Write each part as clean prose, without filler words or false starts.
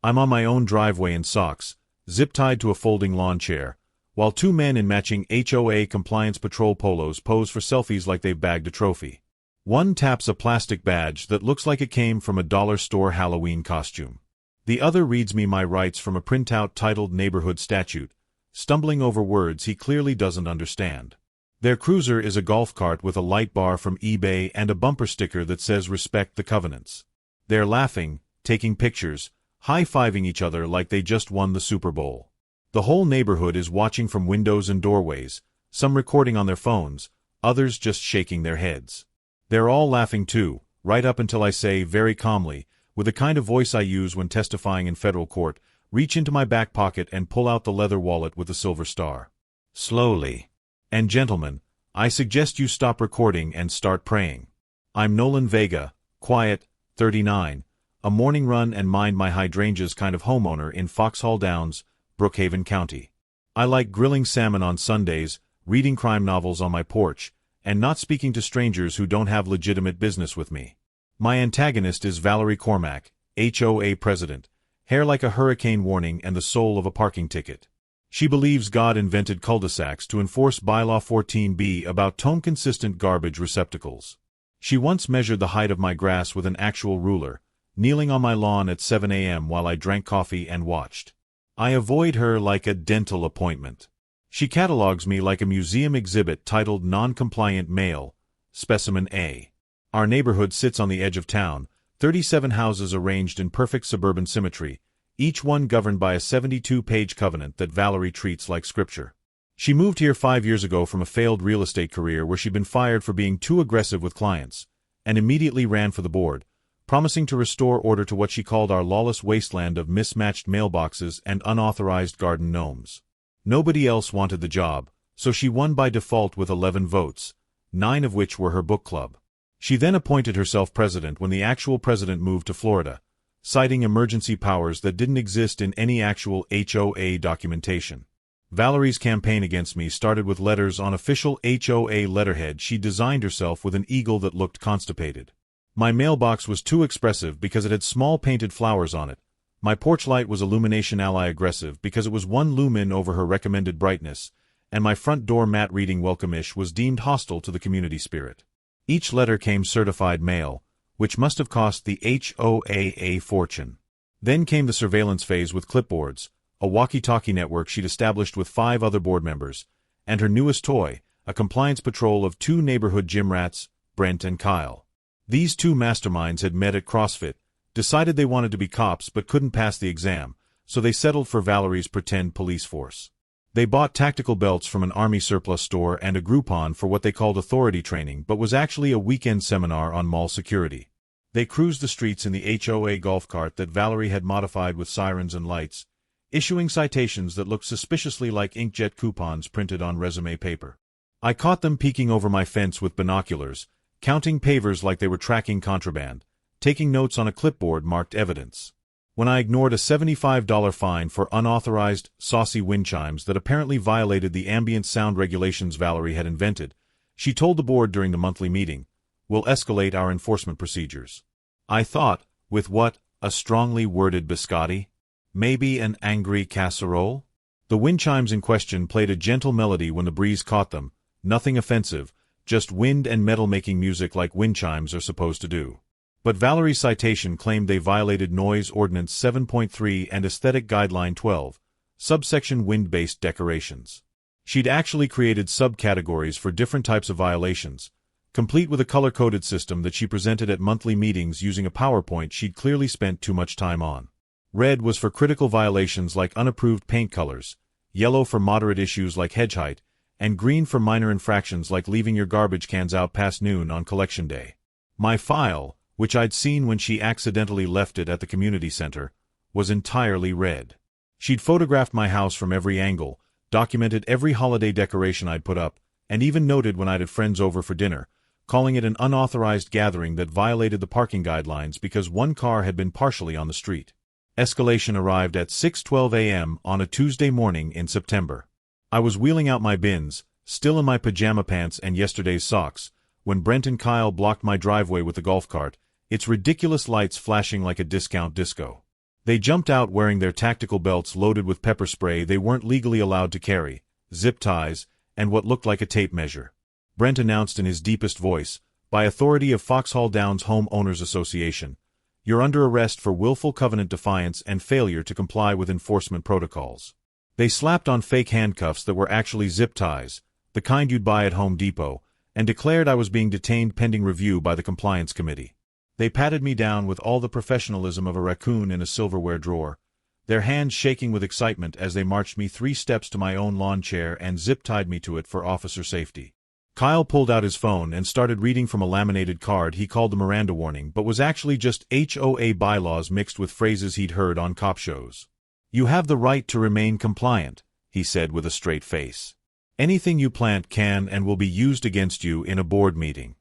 I'm on my own driveway in socks, zip-tied to a folding lawn chair, while two men in matching HOA compliance patrol polos pose for selfies like they've bagged a trophy. One taps a plastic badge that looks like it came from a dollar store Halloween costume. The other reads me my rights from a printout titled Neighborhood Statute, stumbling over words he clearly doesn't understand. Their cruiser is a golf cart with a light bar from eBay and a bumper sticker that says Respect the Covenants. They're laughing, taking pictures, high-fiving each other like they just won the Super Bowl. The whole neighborhood is watching from windows and doorways, some recording on their phones, others just shaking their heads. They're all laughing too, right up until I say, very calmly, with the kind of voice I use when testifying in federal court, reach into my back pocket and pull out the leather wallet with the silver star. Slowly. And gentlemen, I suggest you stop recording and start praying. I'm Nolan Vega, quiet, 39, a morning run and mind my hydrangeas kind of homeowner in Foxhall Downs, Brookhaven County. I like grilling salmon on Sundays, reading crime novels on my porch, and not speaking to strangers who don't have legitimate business with me. My antagonist is Valerie Cormarmac, HOA president, hair like a hurricane warning and the soul of a parking ticket. She believes God invented cul-de-sacs to enforce Bylaw 14b about tone-consistent garbage receptacles. She once measured the height of my grass with an actual ruler, kneeling on my lawn at 7 a.m. while I drank coffee and watched. I avoid her like a dental appointment. She catalogs me like a museum exhibit titled Non-Compliant Male, Specimen A. Our neighborhood sits on the edge of town, 37 houses arranged in perfect suburban symmetry, each one governed by a 72-page covenant that Valerie treats like scripture. She moved here 5 years ago from a failed real estate career where she'd been fired for being too aggressive with clients, and immediately ran for the board, promising to restore order to what she called our lawless wasteland of mismatched mailboxes and unauthorized garden gnomes. Nobody else wanted the job, so she won by default with 11 votes, 9 of which were her book club. She then appointed herself president when the actual president moved to Florida, citing emergency powers that didn't exist in any actual HOA documentation. Valerie's campaign against me started with letters on official HOA letterhead she designed herself with an eagle that looked constipated. My mailbox was too expressive because it had small painted flowers on it. My porch light was Illumination Ally aggressive because it was 1 lumen over her recommended brightness, and my front door mat reading welcome-ish was deemed hostile to the community spirit. Each letter came certified mail, which must have cost the HOA a fortune. Then came the surveillance phase with clipboards, a walkie-talkie network she'd established with 5 other board members, and her newest toy, a compliance patrol of 2 neighborhood gym rats, Brent and Kyle. These 2 masterminds had met at CrossFit, decided they wanted to be cops but couldn't pass the exam, so they settled for Valerie's pretend police force. They bought tactical belts from an army surplus store and a Groupon for what they called authority training but was actually a weekend seminar on mall security. They cruised the streets in the HOA golf cart that Valerie had modified with sirens and lights, issuing citations that looked suspiciously like inkjet coupons printed on resume paper. I caught them peeking over my fence with binoculars, counting pavers like they were tracking contraband, taking notes on a clipboard marked evidence. When I ignored a $75 fine for unauthorized, saucy wind chimes that apparently violated the ambient sound regulations Valerie had invented, she told the board during the monthly meeting, "We'll escalate our enforcement procedures." I thought, with what, a strongly worded biscotti? Maybe an angry casserole? The wind chimes in question played a gentle melody when the breeze caught them, nothing offensive, just wind and metal making music like wind chimes are supposed to do. But Valerie's citation claimed they violated Noise Ordinance 7.3 and Aesthetic Guideline 12, subsection wind-based decorations. She'd actually created subcategories for different types of violations, complete with a color-coded system that she presented at monthly meetings using a PowerPoint she'd clearly spent too much time on. Red was for critical violations like unapproved paint colors, yellow for moderate issues like hedge height, and green for minor infractions like leaving your garbage cans out past noon on collection day. My file, which I'd seen when she accidentally left it at the community center, was entirely red. She'd photographed my house from every angle, documented every holiday decoration I'd put up, and even noted when I'd had friends over for dinner, calling it an unauthorized gathering that violated the parking guidelines because 1 car had been partially on the street. Escalation arrived at 6:12 a.m. on a Tuesday morning in September. I was wheeling out my bins, still in my pajama pants and yesterday's socks, when Brent and Kyle blocked my driveway with the golf cart, its ridiculous lights flashing like a discount disco. They jumped out wearing their tactical belts loaded with pepper spray they weren't legally allowed to carry, zip ties, and what looked like a tape measure. Brent announced in his deepest voice, "By authority of Foxhall Downs Home Owners Association, you're under arrest for willful covenant defiance and failure to comply with enforcement protocols." They slapped on fake handcuffs that were actually zip ties, the kind you'd buy at Home Depot, and declared I was being detained pending review by the Compliance Committee. They patted me down with all the professionalism of a raccoon in a silverware drawer, their hands shaking with excitement as they marched me 3 steps to my own lawn chair and zip-tied me to it for officer safety. Kyle pulled out his phone and started reading from a laminated card he called the Miranda warning but was actually just HOA bylaws mixed with phrases he'd heard on cop shows. "You have the right to remain compliant," he said with a straight face. "Anything you plant can and will be used against you in a board meeting."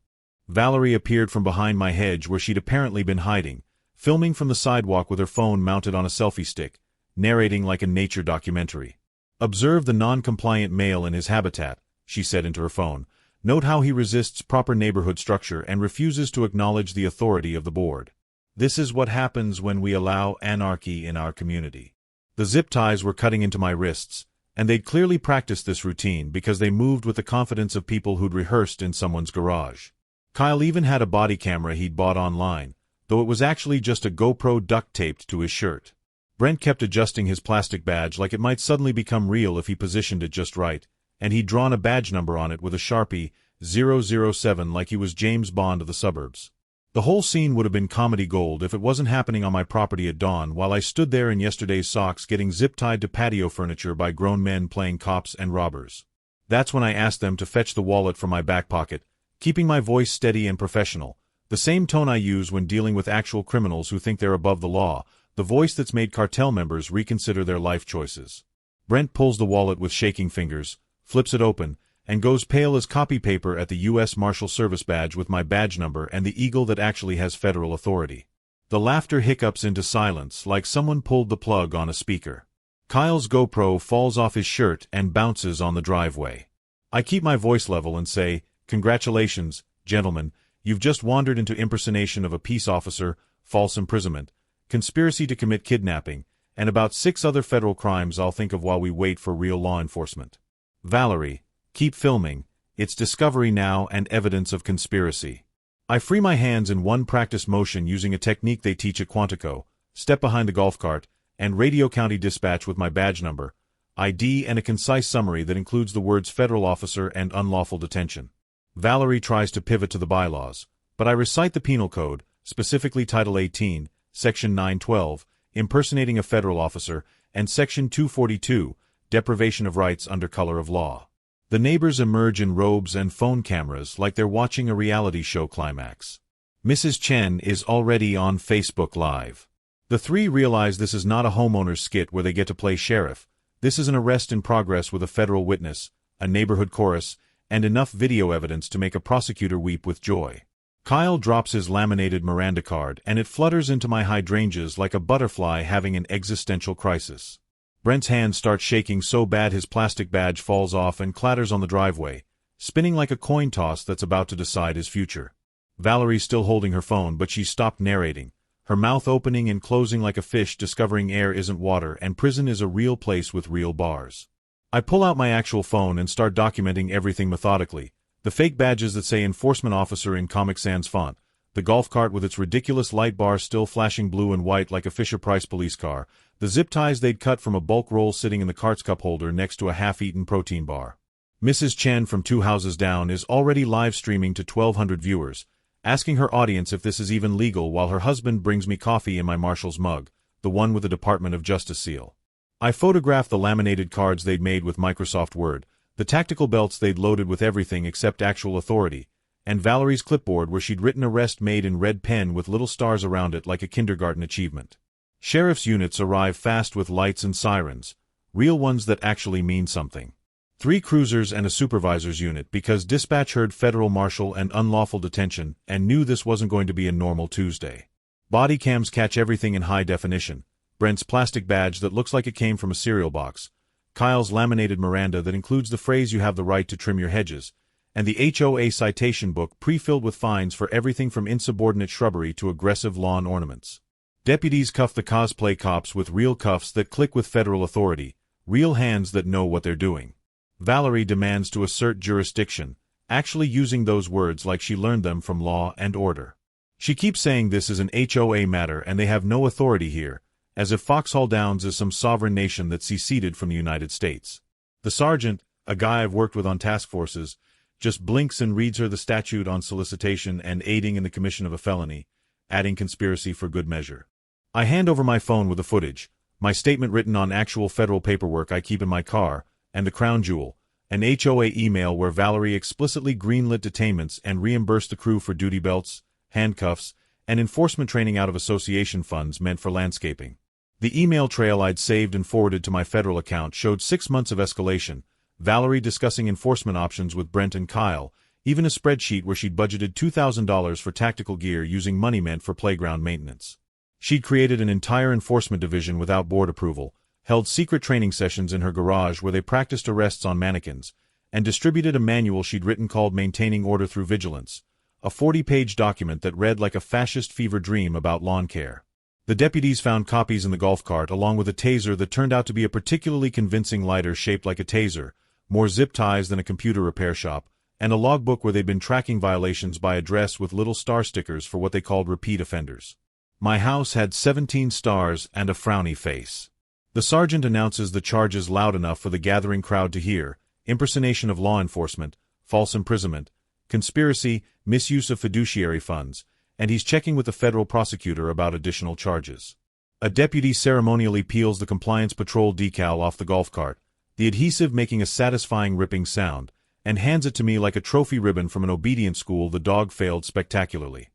Valerie appeared from behind my hedge where she'd apparently been hiding, filming from the sidewalk with her phone mounted on a selfie stick, narrating like a nature documentary. "Observe the non-compliant male in his habitat," she said into her phone. "Note how he resists proper neighborhood structure and refuses to acknowledge the authority of the board. This is what happens when we allow anarchy in our community." The zip ties were cutting into my wrists, and they'd clearly practiced this routine because they moved with the confidence of people who'd rehearsed in someone's garage. Kyle even had a body camera he'd bought online, though it was actually just a GoPro duct-taped to his shirt. Brent kept adjusting his plastic badge like it might suddenly become real if he positioned it just right, and he'd drawn a badge number on it with a Sharpie, 007, like he was James Bond of the suburbs. The whole scene would have been comedy gold if it wasn't happening on my property at dawn while I stood there in yesterday's socks getting zip-tied to patio furniture by grown men playing cops and robbers. That's when I asked them to fetch the wallet from my back pocket, keeping my voice steady and professional, the same tone I use when dealing with actual criminals who think they're above the law, the voice that's made cartel members reconsider their life choices. Brent pulls the wallet with shaking fingers, flips it open, and goes pale as copy paper at the US Marshal service badge with my badge number and the eagle that actually has federal authority. The laughter hiccups into silence like someone pulled the plug on a speaker. Kyle's GoPro falls off his shirt and bounces on the driveway. I keep my voice level and say, "Congratulations, gentlemen, you've just wandered into impersonation of a peace officer, false imprisonment, conspiracy to commit kidnapping, and about 6 other federal crimes I'll think of while we wait for real law enforcement. Valerie, keep filming, it's discovery now and evidence of conspiracy." I free my hands in one practice motion using a technique they teach at Quantico, step behind the golf cart, and radio county dispatch with my badge number, ID and a concise summary that includes the words federal officer and unlawful detention. Valerie tries to pivot to the bylaws, but I recite the penal code, specifically Title 18, Section 912, impersonating a federal officer, and Section 242, deprivation of rights under color of law. The neighbors emerge in robes and phone cameras like they're watching a reality show climax. Mrs. Chen is already on Facebook Live. The 3 realize this is not a homeowner's skit where they get to play sheriff. This is an arrest in progress with a federal witness, a neighborhood chorus, and enough video evidence to make a prosecutor weep with joy. Kyle drops his laminated Miranda card and it flutters into my hydrangeas like a butterfly having an existential crisis. Brent's hand starts shaking so bad his plastic badge falls off and clatters on the driveway, spinning like a coin toss that's about to decide his future. Valerie's still holding her phone, but she's stopped narrating, her mouth opening and closing like a fish discovering air isn't water and prison is a real place with real bars. I pull out my actual phone and start documenting everything methodically, the fake badges that say enforcement officer in Comic Sans font, the golf cart with its ridiculous light bar still flashing blue and white like a Fisher-Price police car, the zip ties they'd cut from a bulk roll sitting in the cart's cup holder next to a half-eaten protein bar. Mrs. Chen from 2 houses down is already live streaming to 1,200 viewers, asking her audience if this is even legal while her husband brings me coffee in my Marshall's mug, the one with the Department of Justice seal. I photograph the laminated cards they'd made with Microsoft Word, the tactical belts they'd loaded with everything except actual authority, and Valerie's clipboard where she'd written arrest made in red pen with little stars around it like a kindergarten achievement. Sheriff's units arrive fast with lights and sirens, real ones that actually mean something. 3 cruisers and a supervisor's unit because dispatch heard federal marshal and unlawful detention and knew this wasn't going to be a normal Tuesday. Body cams catch everything in high definition. Brent's plastic badge that looks like it came from a cereal box, Kyle's laminated Miranda that includes the phrase "you have the right to trim your hedges," and the HOA citation book pre-filled with fines for everything from insubordinate shrubbery to aggressive lawn ornaments. Deputies cuff the cosplay cops with real cuffs that click with federal authority, real hands that know what they're doing. Valerie demands to assert jurisdiction, actually using those words like she learned them from Law and Order. She keeps saying this is an HOA matter and they have no authority here, as if Foxhall Downs is some sovereign nation that seceded from the United States. The sergeant, a guy I've worked with on task forces, just blinks and reads her the statute on solicitation and aiding in the commission of a felony, adding conspiracy for good measure. I hand over my phone with the footage, my statement written on actual federal paperwork I keep in my car, and the crown jewel, an HOA email where Valerie explicitly greenlit detainments and reimbursed the crew for duty belts, handcuffs, and enforcement training out of association funds meant for landscaping. The email trail I'd saved and forwarded to my federal account showed 6 months of escalation, Valerie discussing enforcement options with Brent and Kyle, even a spreadsheet where she'd budgeted $2,000 for tactical gear using money meant for playground maintenance. She'd created an entire enforcement division without board approval, held secret training sessions in her garage where they practiced arrests on mannequins, and distributed a manual she'd written called Maintaining Order Through Vigilance, a 40-page document that read like a fascist fever dream about lawn care. The deputies found copies in the golf cart along with a taser that turned out to be a particularly convincing lighter shaped like a taser, more zip ties than a computer repair shop, and a logbook where they'd been tracking violations by address with little star stickers for what they called repeat offenders. My house had 17 stars and a frowny face. The sergeant announces the charges loud enough for the gathering crowd to hear: impersonation of law enforcement, false imprisonment, conspiracy, misuse of fiduciary funds, and he's checking with the federal prosecutor about additional charges. A deputy ceremonially peels the compliance patrol decal off the golf cart, the adhesive making a satisfying ripping sound, and hands it to me like a trophy ribbon from an obedience school the dog failed spectacularly.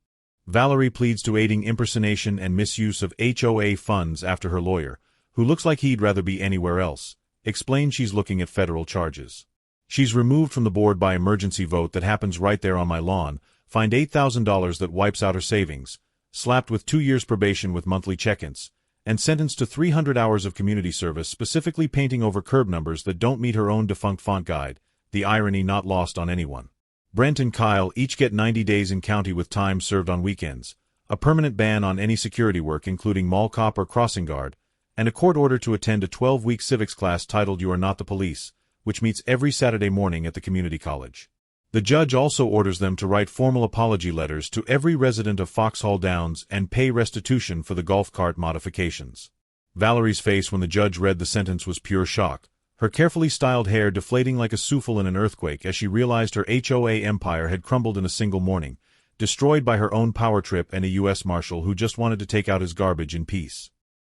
Valerie pleads to aiding impersonation and misuse of HOA funds after her lawyer, who looks like he'd rather be anywhere else, explains she's looking at federal charges. She's removed from the board by emergency vote that happens right there on my lawn, fined $8,000 that wipes out her savings, slapped with 2 years probation with monthly check-ins, and sentenced to 300 hours of community service specifically painting over curb numbers that don't meet her own defunct font guide, the irony not lost on anyone. Brent and Kyle each get 90 days in county with time served on weekends, a permanent ban on any security work including mall cop or crossing guard, and a court order to attend a 12-week civics class titled You Are Not the Police, which meets every Saturday morning at the community college. The judge also orders them to write formal apology letters to every resident of Foxhall Downs and pay restitution for the golf cart modifications. Valerie's face when the judge read the sentence was pure shock, her carefully styled hair deflating like a souffle in an earthquake as she realized her HOA empire had crumbled in a single morning, destroyed by her own power trip and a US Marshal who just wanted to take out his garbage in peace.